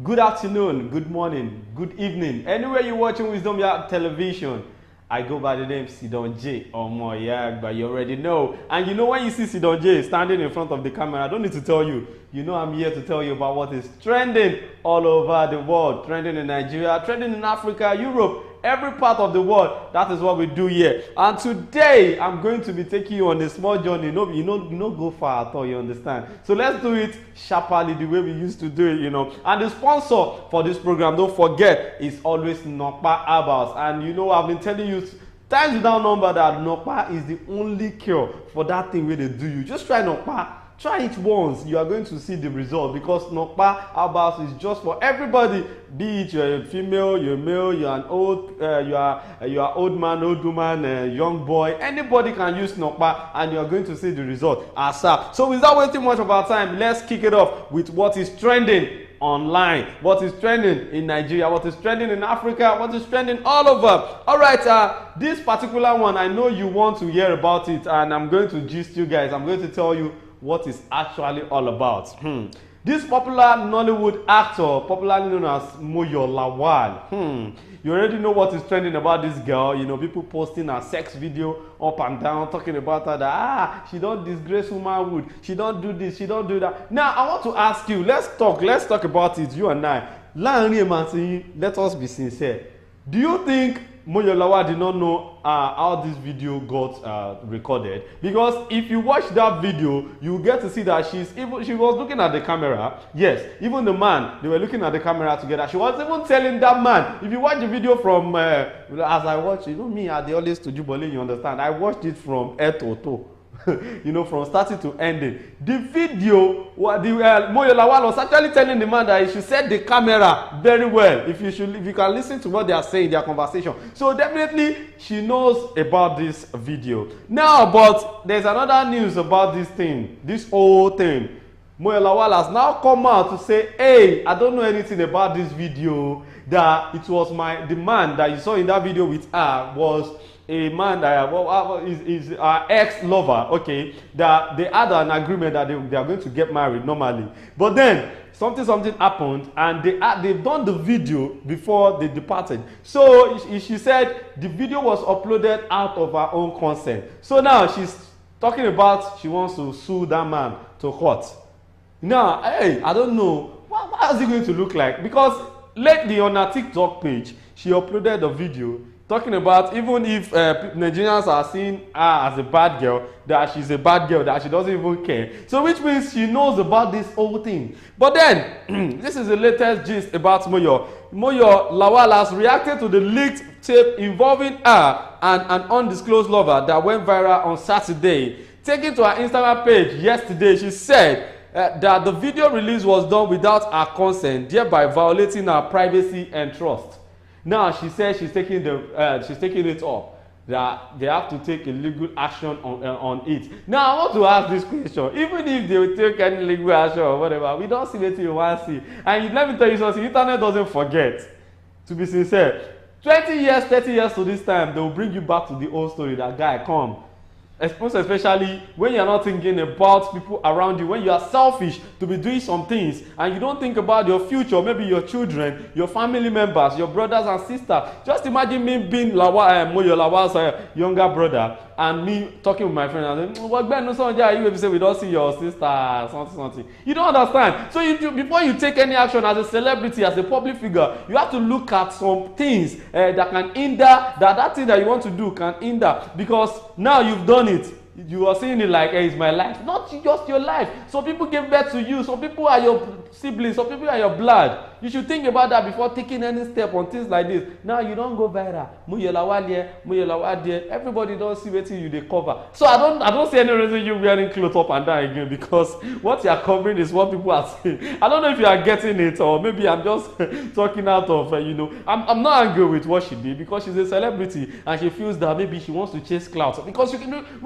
Good afternoon, good morning, good evening. Anywhere you're watching Wisdom Yard Television, I go by the name Sidon J or Moyo, but you already know. And you know when you see Sidon J standing in front of the camera, I don't need to tell you. You know I'm here to tell you about what is trending all over the world. Trending in Nigeria, trending in Africa, Europe, every part of the world. That is what we do here. And today, I'm going to be taking you on a small journey. You know, go far at all, you understand? So let's do it sharply the way we used to do it, you know. And the sponsor for this program, don't forget, is always Nokpa Herbals. And you know, I've been telling you times without number that Nokpa is the only cure for that thing where they do you. Just try Nokpa. Try it once, you are going to see the result, because Nokpa Herbals is just for everybody. Be it you're a female, you're a male, you're an old, you are old man, old woman, young boy. Anybody can use Nokpa, and you are going to see the result ASAP. So without wasting much of our time, let's kick it off with what is trending online, what is trending in Nigeria, what is trending in Africa, what is trending all over. All right, this particular one, I know you want to hear about it, and I'm going to gist you guys. I'm going to tell you what is actually all about. This popular Nollywood actor, popularly known as Moyo Lawal, you already know what is trending about this girl. You know, people posting her sex video up and down, talking about her that she don't disgrace womanhood, she don't do this, she don't do that. Now I want to ask you, let's talk about it, you and I. Let us be sincere. Do you think Moyo Lawal did not know how this video got recorded? Because if you watch that video, you get to see that she was looking at the camera. Yes, even the man, they were looking at the camera together. She was even telling that man, if you watch the video from, as I watch, you know me, I always to Jubole, you understand, I watched it from head to toe. You know, from starting to ending. The video, Moyo Lawal was actually telling the man that he should set the camera very well. If you can listen to what they are saying, their conversation. So definitely she knows about this video. Now, but there's another news about this thing, this whole thing. Moyo Lawal has now come out to say, hey, I don't know anything about this video. That it was the man that you saw in that video with her was a man that is our ex-lover, okay, that they had an agreement that they are going to get married normally. But then something happened, and they've done the video before they departed. So she said the video was uploaded out of her own consent. So now she's talking about she wants to sue that man to court. Now, hey, I don't know how is it going to look like, because lately on her TikTok page she uploaded a video talking about even if Nigerians are seeing her as a bad girl, that she's a bad girl, that she doesn't even care. So which means she knows about this whole thing. But then, this is the latest gist about Moyo. Moyo Lawal has reacted to the leaked tape involving her and an undisclosed lover that went viral on Saturday. Taking to her Instagram page yesterday, she said that the video release was done without her consent, thereby violating her privacy and trust. Now she says she's taking it up, that they have to take a legal action on it. Now I want to ask this question: even if they will take any legal action or whatever, we don't see anything you want to see. And let me tell you something: internet doesn't forget. To be sincere, 20 years, 30 years to this time, they will bring you back to the old story. That guy come. Especially when you're not thinking about people around you, when you are selfish to be doing some things and you don't think about your future, maybe your children, your family members, your brothers and sisters. Just imagine me being Moyo Lawal's younger brother, and me talking with my friend and saying, "What Ben? No, you say we don't see your sister, something." You don't understand. So before you take any action as a celebrity, as a public figure, you have to look at some things that can hinder that thing that you want to do can hinder, because now you've done it. You are seeing it like, hey, it's my life. Not just your life. Some people gave birth to you. Some people are your siblings. Some people are your blood. You should think about that before taking any step on things like this. Now you don't go viral. Moyo Lawal here, Moyo Lawal there. Everybody don't see what you they cover. So I don't see any reason you wearing clothes up and down again, because what you are covering is what people are saying. I don't know if you are getting it, or maybe I'm just talking out of I'm not angry with what she did, because she's a celebrity and she feels that maybe she wants to chase clout, because you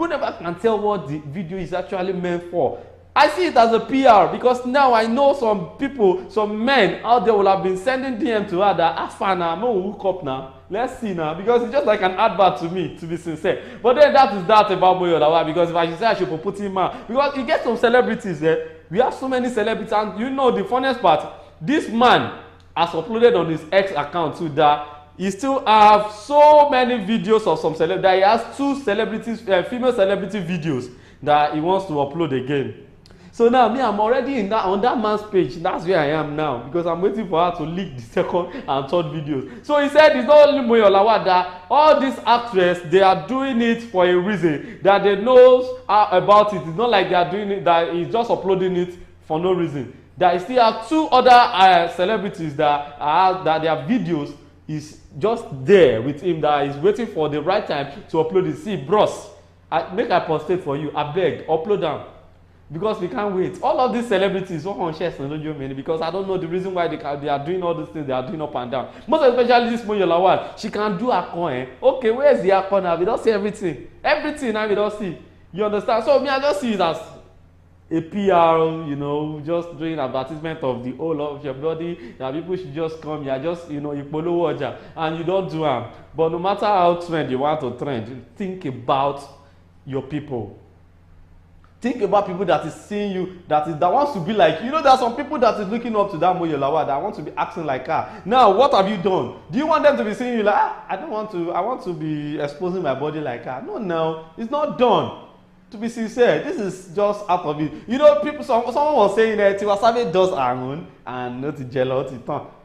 never can tell what the video is actually meant for. I see it as a PR, because now I know some people, some men out there will have been sending DM to her that, Afana, I'm going to hook up now. Let's see now, because it's just like an advert to me, to be sincere. But then that is that about Moyo Lawal, because if I should say I should put him out, because you get some celebrities there, we have so many celebrities, and you know the funniest part, this man has uploaded on his X account too that he still have so many videos of some celebrities, that he has 2 celebrities, female celebrity videos that he wants to upload again. So now me, I'm already in that, on that man's page. That's where I am now, because I'm waiting for her to leak the 2nd and 3rd videos. So he said it's not only Moyo Lawal, that all these actresses, they are doing it for a reason, that they know about it. It's not like they are doing it, that he's just uploading it for no reason. That he still have 2 other celebrities that their videos is just there with him, that is waiting for the right time to upload it. See, bros, make I postate for you. I beg, upload them. Because we can't wait. All of these celebrities won't on share many, because I don't know the reason why they are doing all these things they are doing up and down. Most especially this Moyo Lawal, she can do her coin. Okay, where's the account now? We don't see everything. Everything now we don't see. You understand? So me, I just see it as a PR, you know, just doing advertisement of the whole of your body. That people should just come. You are just, you know, you follow Oja and you don't do them. But no matter how trend you want to trend, think about your people. Think about people that is seeing you, that wants to be like, you know, there are some people that is looking up to that Moyo Lawal, that want to be acting like her. Now, what have you done? Do you want them to be seeing you like, I want to be exposing my body like her? No, it's not done. To be sincere, this is just out of it. You know, people. Someone was saying that Tiwa Savage does her own and not jealous.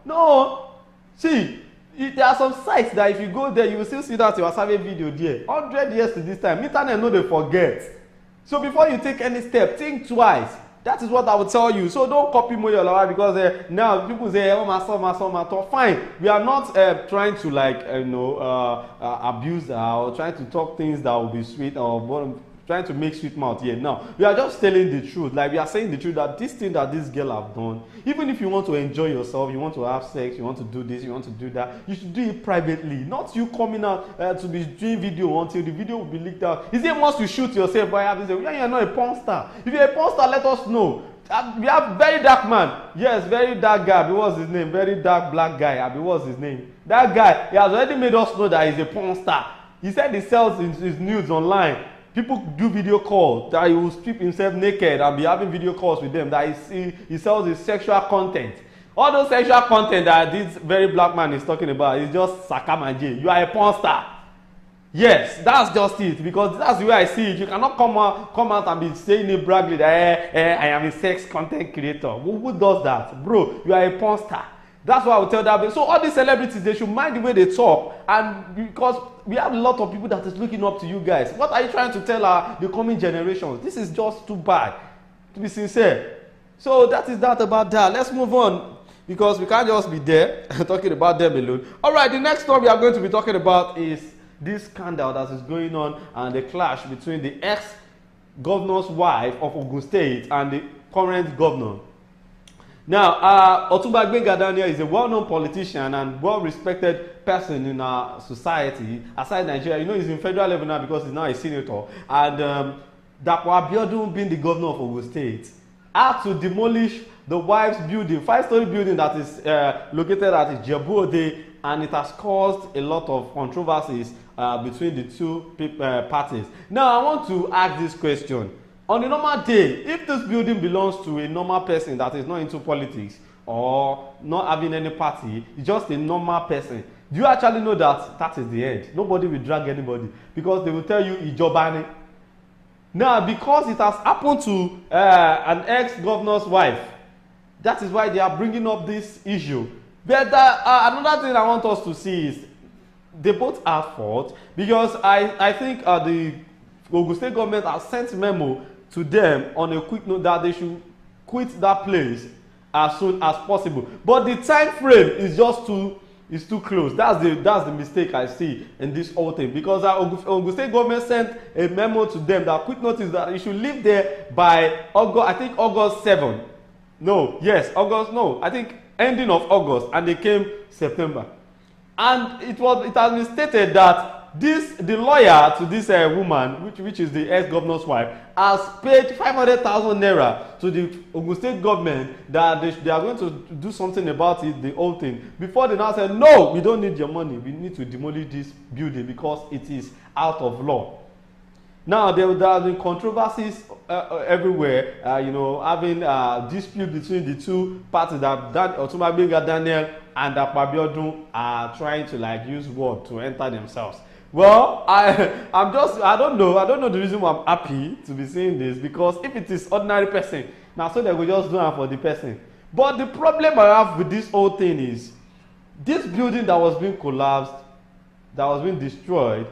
No, see, there are some sites that if you go there, you will still see that Tiwa Savage video there. 100 years to this time, internet know they forget. So before you take any step, think twice. That is what I would tell you. So don't copy Moyo Lawal, because now people say, oh my son. Fine, we are not trying to abuse her or trying to talk things that will be sweet or trying to make sweet mouth here. No, we are just telling the truth. Like, we are saying the truth, that this thing that this girl have done, even if you want to enjoy yourself, you want to have sex, you want to do this, you want to do that, you should do it privately, not you coming out to be doing video until the video will be leaked out. Is it must to shoot yourself by having say, yeah, you're not a porn star? If you're a porn star, let us know. We have very dark man. Yes, very dark guy. What's his name? Very dark black guy. What's his name? That guy, he has already made us know that he's a porn star. He said he sells his nudes online. People do video calls, that he will strip himself naked and be having video calls with them, that he sells his sexual content. All those sexual content that this very black man is talking about is just sakamaje. You are a porn star. Yes, that's just it, because that's the way I see it. You cannot come out and be saying it braggly that I am a sex content creator. Who does that? Bro, you are a porn star. That's why I would tell that. So all these celebrities, they should mind the way they talk, and because we have a lot of people that is looking up to you guys. What are you trying to tell the coming generations? This is just too bad, to be sincere. So that is that about that. Let's move on, because we can't just be there talking about them alone. All right, the next story we are going to be talking about is this scandal that is going on and the clash between the ex-governor's wife of Ogun State and the current governor. Now, Otunba Gbenga Daniel is a well-known politician and well-respected person in our society aside Nigeria. You know, he's in federal level now because he's now a senator. And Dapo Abiodun, being the governor of Ogun State, had to demolish the wife's building, 5-story building that is located at Ijebu-Ode, and it has caused a lot of controversies between the two parties. Now, I want to ask this question. On a normal day, if this building belongs to a normal person that is not into politics or not having any party, just a normal person, do you actually know that that is the end? Nobody will drag anybody, because they will tell you Ijobani. Now, because it has happened to an ex-governor's wife, that is why they are bringing up this issue. But another thing I want us to see is they both are fault, because I think the Ogun State government has sent a memo to them on a quick note that they should quit that place as soon as possible. But the time frame is just too close. That's the mistake I see in this whole thing, because Ogun State government sent a memo to them that quick notice that you should leave there by August. I think August 7. No, yes, August. No, I think ending of August, and they came September. And it has been stated that the lawyer to this woman, which is the ex-governor's wife, has paid 500,000 naira to the Ogun State government that they are going to do something about it, the whole thing. Before they now said, no, we don't need your money. We need to demolish this building because it is out of law. Now, there have been controversies everywhere, having dispute between the two parties that Otunba Gbenga Daniel and Abiodun are trying to like use word to enter themselves. Well, I don't know the reason why I'm happy to be seeing this, because if it is ordinary person, now so they will just do it for the person. But the problem I have with this whole thing is, this building that was being collapsed, that was being destroyed,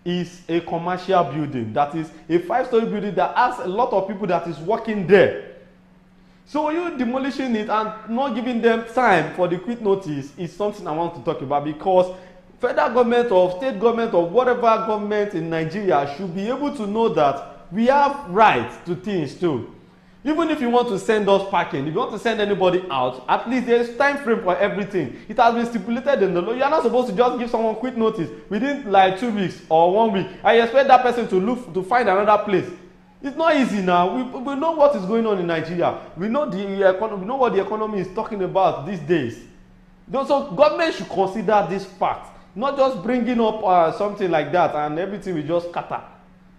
is a commercial building. That is a 5-story building that has a lot of people that is working there. So you demolishing it and not giving them time for the quick notice is something I want to talk about, because federal government or state government or whatever government in Nigeria should be able to know that we have rights to things too. Even if you want to send us packing, if you want to send anybody out, at least there is time frame for everything. It has been stipulated in the law. You are not supposed to just give someone quick notice within like 2 weeks or 1 week. I expect that person to find another place. It's not easy now. We know what is going on in Nigeria. We know we know what the economy is talking about these days. So government should consider this fact, not just bringing up something like that and everything will just scatter.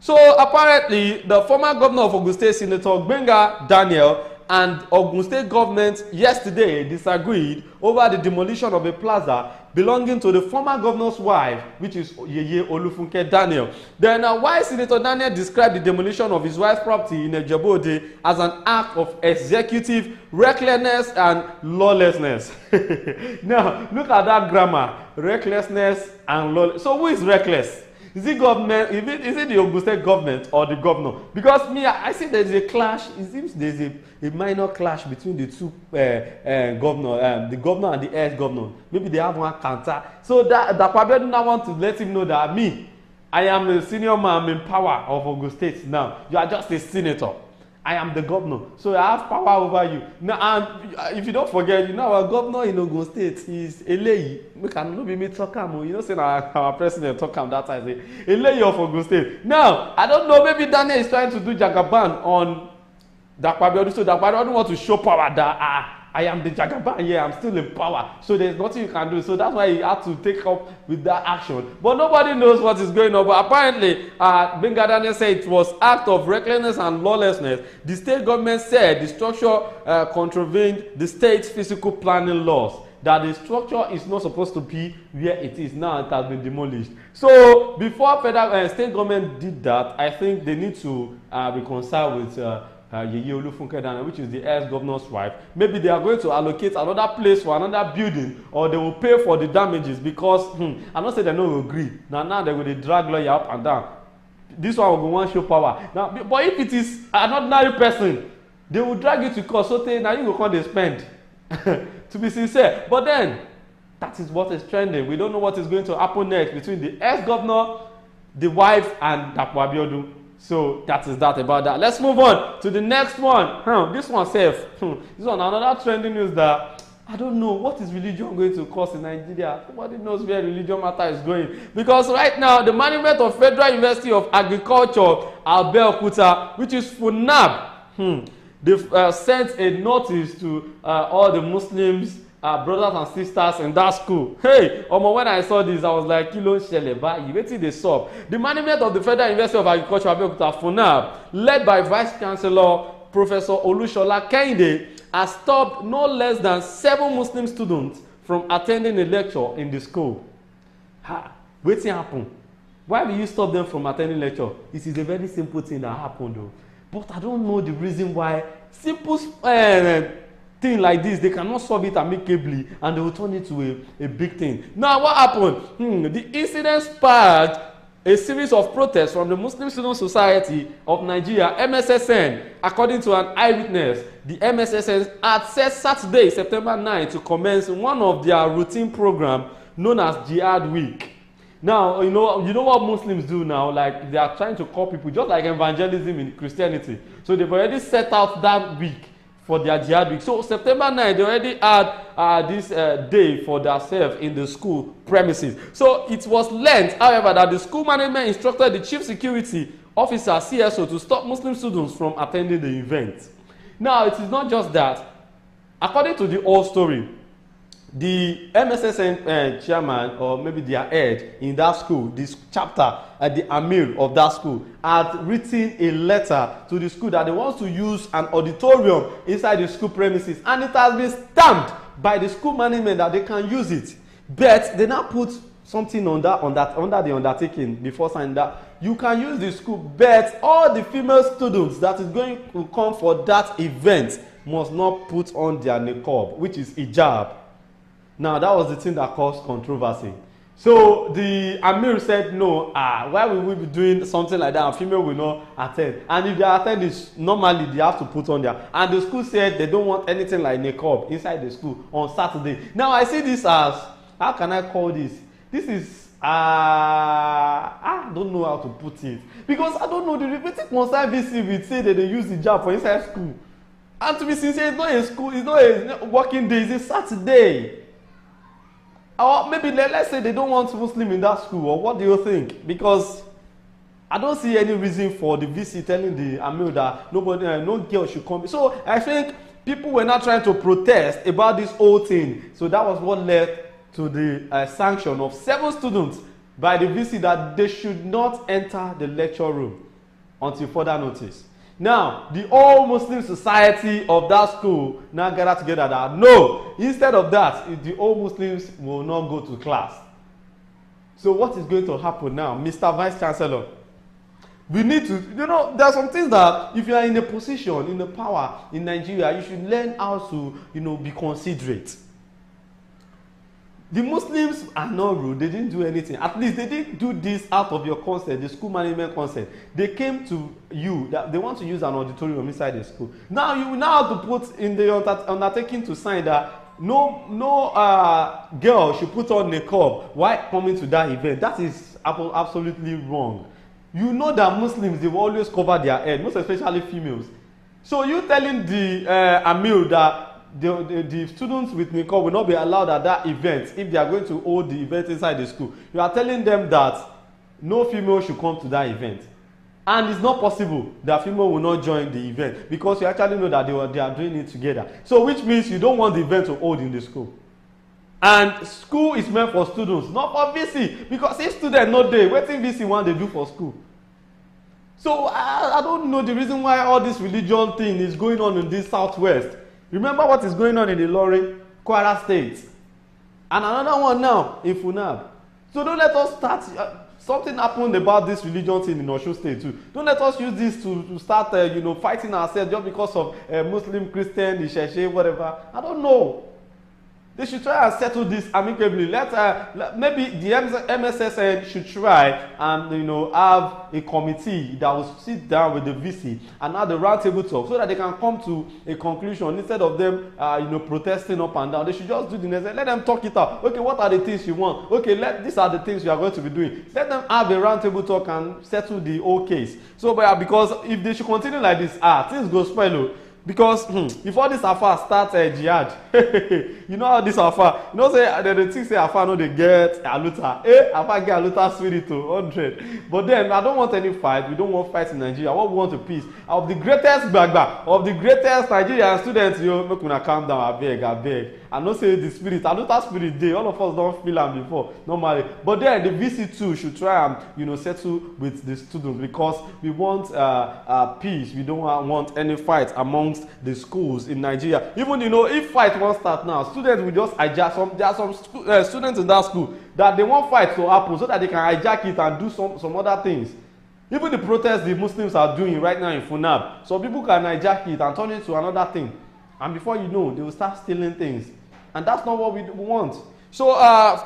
So apparently, the former governor of Ogun State, Senator Gbenga Daniel, and Ogun State government yesterday disagreed over the demolition of a plaza belonging to the former governor's wife, which is Yeye Olufunke Daniel. Then why Senator Daniel described the demolition of his wife's property in Ejebode as an act of executive recklessness and lawlessness. Now, look at that grammar, recklessness and lawlessness. So who is reckless? Is it government? Is it the Ogun State government or the governor? Because me, I see there is a clash. It seems there is a minor clash between the two governor, the governor and the ex-governor. Maybe they have one counter. So that Abiodun now want to let him know that I am a senior man, I'm in power of Ogun State now. You are just a senator. I am the governor, so I have power over you. Now, and if you don't forget, you know our governor in Ogun State is Eleyi. We can no be me talk am. You know, saying our president talk am that time. Eleyi of Ogun State. Now, I don't know. Maybe Daniel is trying to do jagaban on Abiodun, so Abiodun want to show power that I am the jagaban. Yeah, I'm still in power. So there's nothing you can do. So that's why he had to take up with that action. But nobody knows what is going on. But apparently, Gbenga Daniel said it was act of recklessness and lawlessness. The state government said the structure contravened the state's physical planning laws. That the structure is not supposed to be where it is now. It has been demolished. So before federal state government did that, I think they need to reconcile with Yeye Olufunke Daniel, which is the ex-governor's wife. Maybe they are going to allocate another place for another building, or they will pay for the damages, because I'm not saying they don't agree. Now they will drag lawyer up and down. This one will want show power. Now, but if it is an ordinary person, they will drag you to court. So now you will come they spend. To be sincere. But then that is what is trending. We don't know what is going to happen next between the ex-governor, the wife, and Abiodun. So that is that about that. Let's move on to the next one. This one safe. This one another trending news that I don't know what is religion going to cause in Nigeria. Nobody knows where religion matter is going, because right now the management of Federal University of Agriculture Abeokuta, which is FUNAB, they've sent a notice to all the Muslims, brothers and sisters in that school. Hey, when I saw this, I was like, Kilo Sheleba, you waiting the sub. The management of the Federal University of Agriculture Abeokuta, FUNAB, led by Vice Chancellor Professor Olushola Kehinde, has stopped no less than 7 Muslim students from attending a lecture in the school. Waiting happen. Why will you stop them from attending lecture? It is a very simple thing that happened though. But I don't know the reason why simple thing like this, they cannot solve it amicably and they will turn it to a big thing. Now what happened? The incident sparked a series of protests from the Muslim Student Society of Nigeria, MSSN. According to an eyewitness, the MSSN had set Saturday, September 9, to commence one of their routine program known as Jihad Week. Now, you know what Muslims do now? Like, they are trying to call people, just like evangelism in Christianity. So they've already set out that week for their Jihad Week. So September 9, they already had this day for themselves in the school premises. So it was learned, however, that the school management instructed the chief security officer, CSO, to stop Muslim students from attending the event. Now, it is not just that. According to the whole story, the MSSN chairman, or maybe their head in that school, this chapter, the Amir of that school, had written a letter to the school that they want to use an auditorium inside the school premises, and it has been stamped by the school management that they can use it. But they now put something on that under the undertaking before signing that you can use the school, but all the female students that is going to come for that event must not put on their niqab, which is hijab. Now that was the thing that caused controversy. So the Amir said no, why will we be doing something like that and female will not attend? And if they attend this, normally they have to put on there. And the school said they don't want anything like niqab inside the school on Saturday. Now I see this as, how can I call this? This is, I don't know how to put it. Because I don't know, the repeated concern VC will say that they use the job for inside school. And to be sincere, it's not a school, it's not a working day, it's a Saturday. Or maybe let's say they don't want Muslim in that school, or what do you think? Because I don't see any reason for the VC telling the Amir that nobody, no girl should come. So I think people were not trying to protest about this whole thing. So that was what led to the sanction of 7 students by the VC that they should not enter the lecture room until further notice. Now, the whole Muslim society of that school now gathered together that no, instead of that, the whole Muslims will not go to class. So what is going to happen now, Mr. Vice Chancellor? We need to, there are some things that if you are in a position, in a power in Nigeria, you should learn how to, be considerate. The Muslims are not rude. They didn't do anything. At least they didn't do this out of your consent, the school management consent. They came to you that they want to use an auditorium inside the school. Now you now have to put in the undertaking to sign that no girl should put on niqab while coming to that event. That is absolutely wrong. You know that Muslims, they will always cover their head, most especially females. So you telling the Amir that the students with niqab will not be allowed at that event if they are going to hold the event inside the school. You are telling them that no female should come to that event. And it's not possible that female will not join the event because you actually know that they are doing it together. So which means you don't want the event to hold in the school. And school is meant for students, not for VC. Because if students not there, what thing VC want they do for school? So I don't know the reason why all this religion thing is going on in this Southwest. Remember what is going on in the Ilorin, Kwara State. And another one now in Funab. So don't let us start, something happened about this religion thing in Osun State too. Don't let us use this to start, fighting ourselves just because of Muslim, Christian, Isheshe, whatever. I don't know. They should try and settle this amicably. Maybe the MSSN should try and have a committee that will sit down with the VC and have the roundtable talk so that they can come to a conclusion instead of them protesting up and down. They should just do the necessary. Let them talk it out. Okay, what are the things you want? Okay, these are the things you are going to be doing. Let them have a roundtable talk and settle the whole case. So because if they should continue like this, things go spoil. Because if all this affair start jihad, you know how this affair, say the thing say affair no they get aluta. Affair get aluta spirit to 100. But then I don't want any fight. We don't want fights in Nigeria. What we want is peace. Of the greatest bagba, of the greatest Nigerian students, make una calm down. I beg. I know say the spirit, aluta spirit day. All of us don't feel them before normally. But then the VC too should try and settle with the students because we want peace. We don't want any fight among the schools in Nigeria. Even if fight won't start now, students will just hijack there are some students in that school that they want fight to happen so that they can hijack it and do some other things. Even the protests the Muslims are doing right now in Funab, so people can hijack it and turn it to another thing. And before you know, they will start stealing things. And that's not what we want. So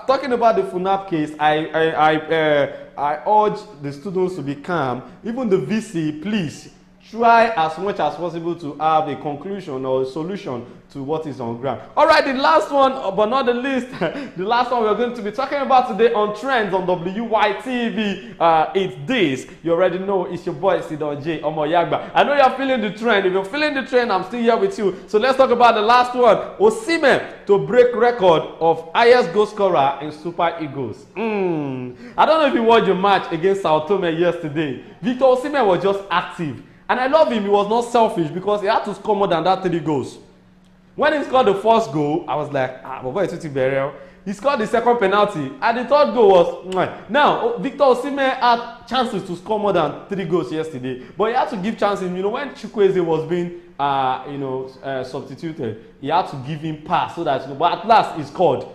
talking about the Funab case, I urge the students to be calm. Even the VC, please try as much as possible to have a conclusion or a solution to what is on ground. All right, the last one, but not the least, the last one we're going to be talking about today on Trends on WYTV. It's this. You already know it's your boy Sidon J. Omo Yagba. I know you're feeling the trend. If you're feeling the trend, I'm still here with you. So let's talk about the last one. Osimhen to break record of highest goal scorer in Super Eagles. I don't know if you watched the match against Sao Tome yesterday. Victor Osimhen was just active. And I love him. He was not selfish because he had to score more than that 3 goals. When he scored the first goal, I was like, Baba Ituti Burial. He scored the second penalty, and the third goal was now Victor Osimhen had chances to score more than 3 goals yesterday, but he had to give chances. You know, when Chukwueze was being substituted, he had to give him pass so that, but at last he scored.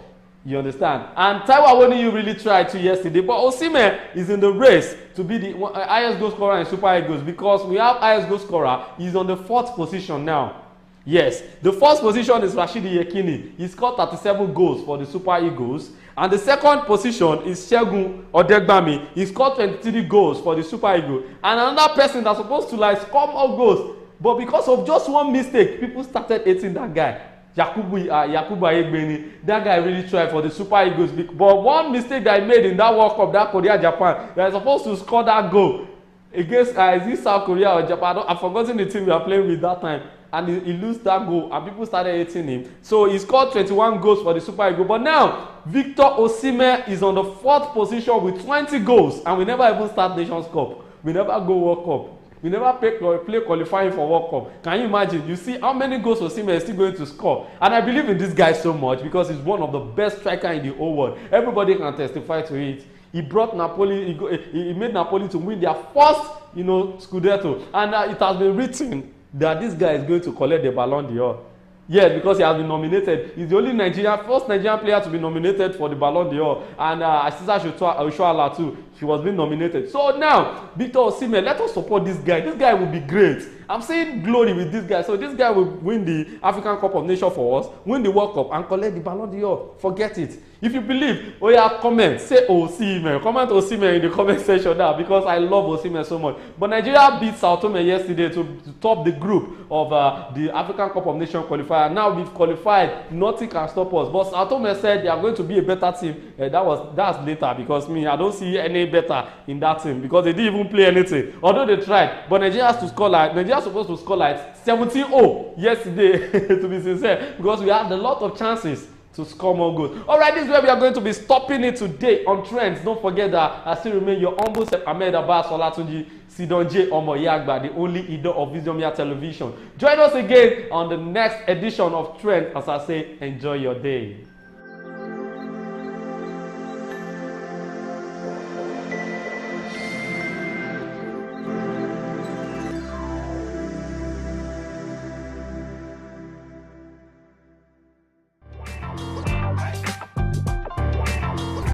You understand? And Taiwo Awoniyi really tried to yesterday, but Osimhen is in the race to be the highest goal scorer in Super Eagles, because we have highest goal scorer. He's on the 4th position now. Yes, the 1st position is Rashidi Yekini. He scored 37 goals for the Super Eagles. And the 2nd position is Segun Odegbami. He scored 23 goals for the Super Eagles. And another person that's supposed to like score more goals, but because of just one mistake, people started hating that guy. Yakubu Ayegbeni. That guy really tried for the Super Eagles. But one mistake that he made in that World Cup, that Korea-Japan, they are supposed to score that goal against is it South Korea or Japan? I've forgotten the team we are playing with that time. And he lost that goal, and people started hating him. So he scored 21 goals for the Super Eagles. But now, Victor Osimhen is on the 4th position with 20 goals, and we never even start Nations Cup. We never go World Cup. We never play qualifying for World Cup. Can you imagine? You see how many goals Osimhen is still going to score. And I believe in this guy so much because he's one of the best strikers in the whole world. Everybody can testify to it. He brought Napoli, he made Napoli to win their first, Scudetto. And it has been written that this guy is going to collect the Ballon d'Or. Yes, because he has been nominated. He's the only first Nigerian player to be nominated for the Ballon d'Or. And Asisa Oshoala too, she was being nominated. So now, Victor Osimhen, let us support this guy. This guy will be great. I'm seeing glory with this guy. So this guy will win the African Cup of Nations for us, win the World Cup, and collect the Ballon d'Or. Forget it. If you believe, comment, say Osimhen. Comment Osimhen in the comment section now, because I love Osimhen so much. But Nigeria beat Sao Tome yesterday to top the group of the African Cup of Nations qualifier. Now we've qualified. Nothing can stop us. But Sao Tome said they are going to be a better team. That's later, because I don't see any better in that team, because they didn't even play anything. Although they tried, but Nigeria has to score like supposed to score like 17-0 yesterday, to be sincere, because we had a lot of chances to score more goals. Alright, this is where we are going to be stopping it today on Trends. Don't forget that I still remain your humble self, Ahmed Abbas Olatunji Sidon J Omoyagba, the only idol of Wisdom Yard Television. Join us again on the next edition of Trends. As I say, enjoy your day.